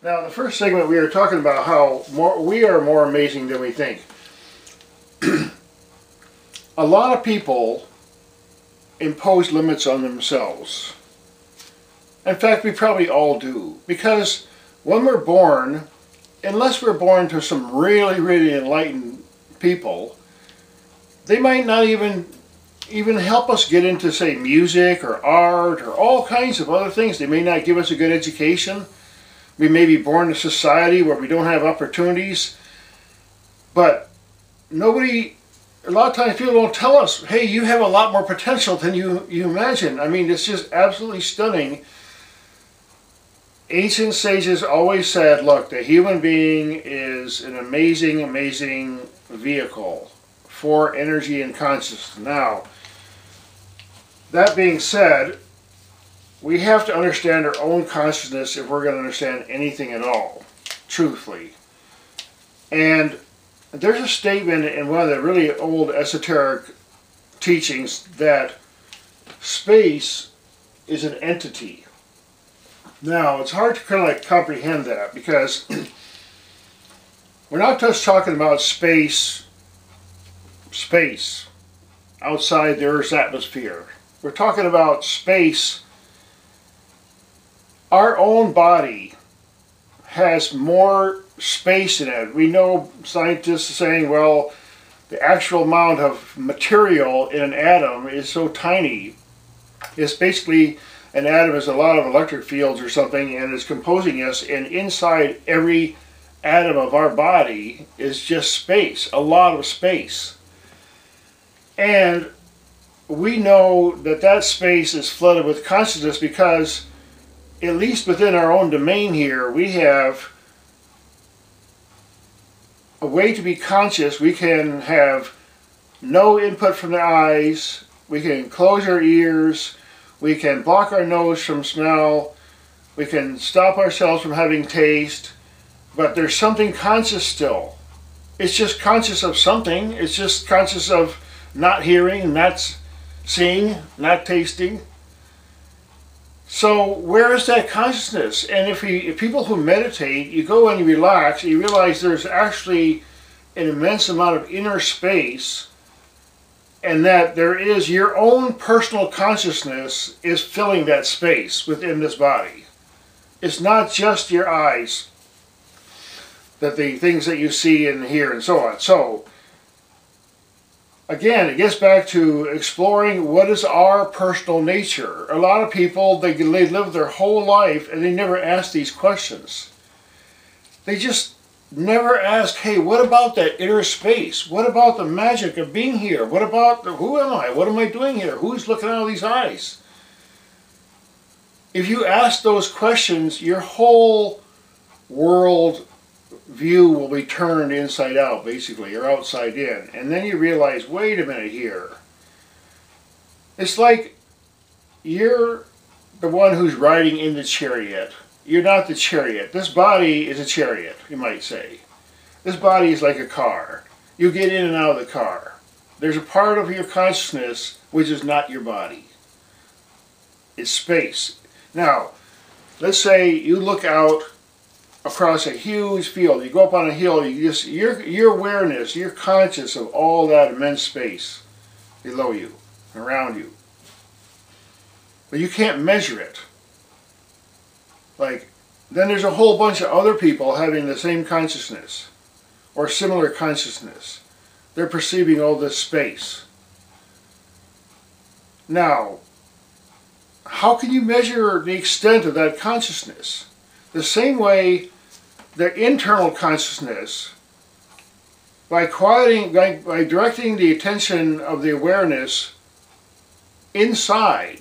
Now, in the first segment, we were talking about how we are more amazing than we think. A lot of people impose limits on themselves. In fact, we probably all do. Because when we're born, unless we're born to some really, really enlightened people, they might not even help us get into, say, music or art or all kinds of other things. They may not give us a good education. We may be born in a society where we don't have opportunities, but a lot of times people don't tell us, hey, you have a lot more potential than you imagine. I mean, it's just absolutely stunning. Ancient sages always said, look, the human being is an amazing, amazing vehicle for energy and consciousness. Now, that being said, we have to understand our own consciousness if we're going to understand anything at all, truthfully. And there's a statement in one of the really old esoteric teachings that space is an entity. Now, it's hard to kind of like comprehend that because we're not just talking about space outside the Earth's atmosphere. We're talking about space. Our own body has more space in it. We know scientists are saying, well, the actual amount of material in an atom is so tiny. It's basically, an atom is a lot of electric fields or something, and it's composing us, and inside every atom of our body is just space, a lot of space. And we know that that space is flooded with consciousness because at least within our own domain here, we have a way to be conscious. We can have no input from the eyes, we can close our ears, we can block our nose from smell, we can stop ourselves from having taste, but there's something conscious still. It's just conscious of something. It's just conscious of not hearing, not seeing, not tasting. So where is that consciousness? And if people who meditate, you go and you relax, you realize there's actually an immense amount of inner space, and that there is your own personal consciousness is filling that space within this body. It's not just your eyes, that the things that you see and hear and so on. So again, it gets back to exploring what is our personal nature. A lot of people, they live their whole life and they never ask these questions. They just never ask, hey, what about that inner space? What about the magic of being here? What about, who am I? What am I doing here? Who's looking out of these eyes? If you ask those questions, your whole world view will be turned inside out, basically, or outside in. And then you realize, wait a minute here. It's like you're the one who's riding in the chariot. You're not the chariot. This body is a chariot, you might say. This body is like a car. You get in and out of the car. There's a part of your consciousness which is not your body. It's space. Now, let's say you look out across a huge field. You go up on a hill, your awareness, you're conscious of all that immense space below you, around you. But you can't measure it. Like, then there's a whole bunch of other people having the same consciousness or similar consciousness. They're perceiving all this space. Now, how can you measure the extent of that consciousness? The same way the internal consciousness, by directing the attention of the awareness inside,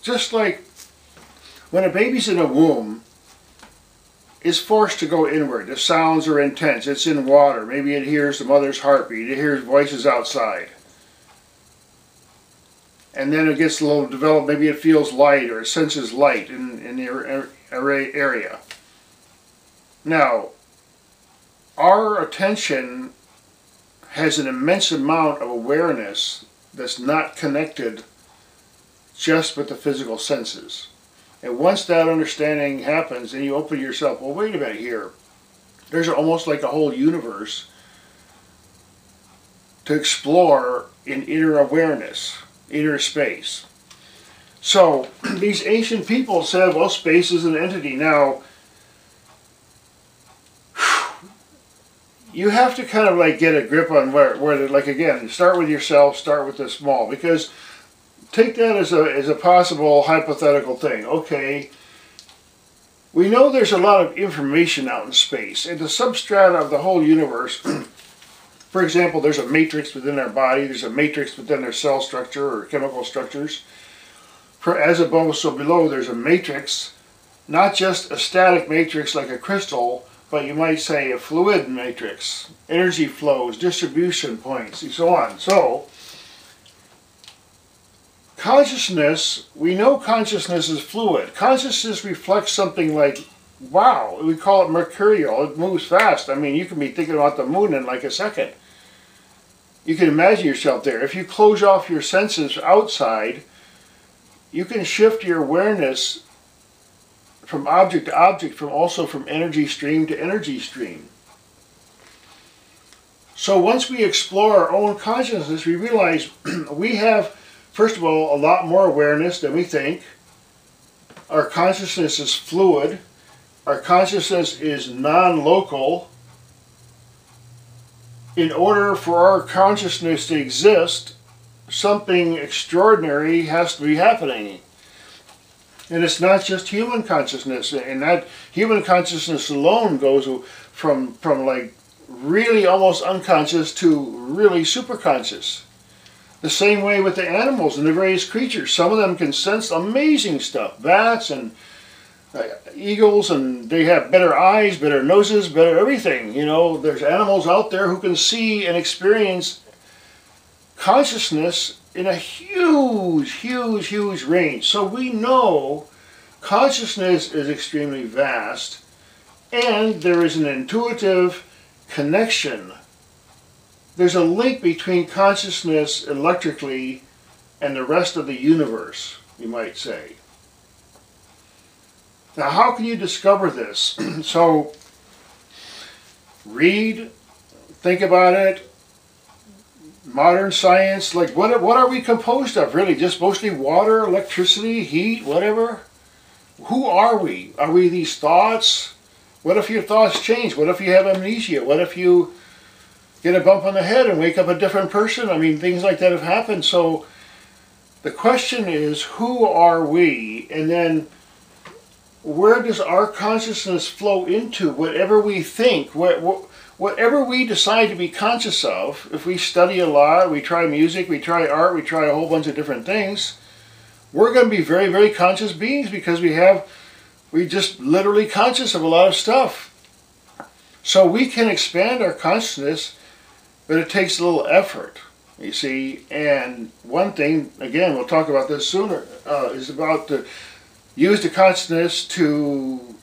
just like when a baby's in a womb, is forced to go inward. The sounds are intense. It's in water. Maybe it hears the mother's heartbeat. It hears voices outside. And then it gets a little developed. Maybe it feels light or it senses light in the area. Now, our attention has an immense amount of awareness that's not connected just with the physical senses. And once that understanding happens, then you open yourself, well, wait a minute here. There's almost like a whole universe to explore in inner awareness, inner space. So these ancient people said, well, space is an entity. Now, you have to kind of like get a grip on where like again, start with yourself, start with the small, because take that as a possible hypothetical thing. Okay, we know there's a lot of information out in space, and the substrata of the whole universe. For example, there's a matrix within our body, there's a matrix within our cell structure or chemical structures. For as above, so below, there's a matrix, not just a static matrix like a crystal, but you might say a fluid matrix, energy flows, distribution points, and so on. So, consciousness, we know consciousness is fluid. Consciousness reflects something like, wow, we call it mercurial. It moves fast. I mean, you can be thinking about the moon in like a second. You can imagine yourself there. If you close off your senses outside, you can shift your awareness from object to object, also from energy stream to energy stream. So once we explore our own consciousness, we realize we have, first of all, a lot more awareness than we think. Our consciousness is fluid. Our consciousness is non-local. In order for our consciousness to exist, something extraordinary has to be happening. And it's not just human consciousness, and that human consciousness alone goes from like really almost unconscious to really superconscious. The same way with the animals and the various creatures. Some of them can sense amazing stuff. Bats and eagles, and they have better eyes, better noses, better everything. You know, there's animals out there who can see and experience consciousness in a huge range. So we know consciousness is extremely vast, and there is an intuitive connection. There's a link between consciousness electrically and the rest of the universe, you might say. Now, how can you discover this? So, read, think about it. Modern science, like what are we composed of, really? Just mostly water, electricity, heat, whatever? Who are we? Are we these thoughts? What if your thoughts change? What if you have amnesia? What if you get a bump on the head and wake up a different person? I mean, things like that have happened. So the question is, who are we? And then where does our consciousness flow into? Whatever we think, whatever we decide to be conscious of. If we study a lot, we try music, we try art, we try a whole bunch of different things, we're going to be very conscious beings, because we just literally conscious of a lot of stuff. So we can expand our consciousness, but it takes a little effort, you see. And one thing, again, we'll talk about this sooner, is about to use the consciousness to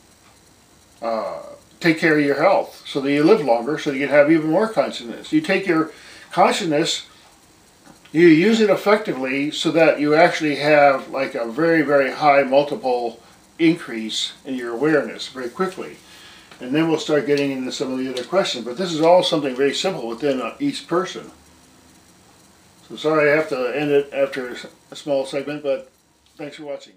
take care of your health, so that you live longer, so you can have even more consciousness. You take your consciousness, you use it effectively, so that you actually have like a very high multiple increase in your awareness very quickly. And then we'll start getting into some of the other questions. But this is all something very simple within each person. So sorry I have to end it after a small segment, but thanks for watching.